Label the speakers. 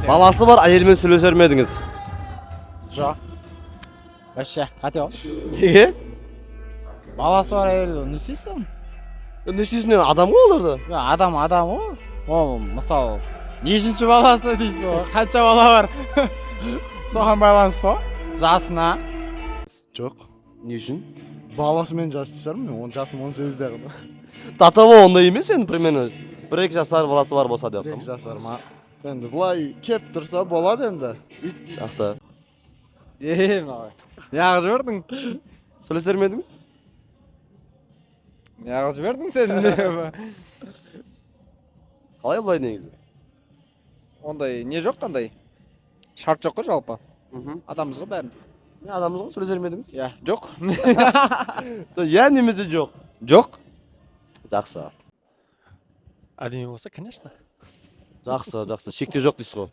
Speaker 1: Баласы бар, әйелмен сөйлесер ме едіңіз?
Speaker 2: Жоқ. Вообще, қате ол.
Speaker 1: Неге?
Speaker 2: Баласы бар әйел, не істейсің?
Speaker 1: Не істейсің, адам ғой олар да.
Speaker 2: Адам ғой. Ол, мысалы, нешінші баласы дейсіз ғой? Қанша бала бар? Соған байланысты ғой. Жасына.
Speaker 3: Жоқ.
Speaker 1: Не үшін?
Speaker 3: Баласымен жасты шығармын, мен жасым 18-де ғана.
Speaker 1: Татаба ондай емес енді, примерно. 1-2 жасар баласы бар болса деп
Speaker 3: 2 жасар ма? Енді бұлай кеп тұрса болады енді.
Speaker 1: Жақсы.
Speaker 4: Мағай. Неғып жібердің?
Speaker 1: Сөйлесер ме едіңіз?
Speaker 4: Неғып жібердің сен?
Speaker 1: Қалай бұлай негізі?
Speaker 4: Ондай не жоқ қандай? Шарт жоқ қой жалпы. Адамбыз ғой бәріміз.
Speaker 1: Адамыз ғой, сөйлесер ме едіңіз?
Speaker 4: Иә, жоқ.
Speaker 1: Иә, немесе жоқ.
Speaker 4: Жоқ.
Speaker 1: Жақсы.
Speaker 5: Әдемі болса, конечно.
Speaker 1: Жақсы, жақсы. Шекте жоқ дейсіз ғой.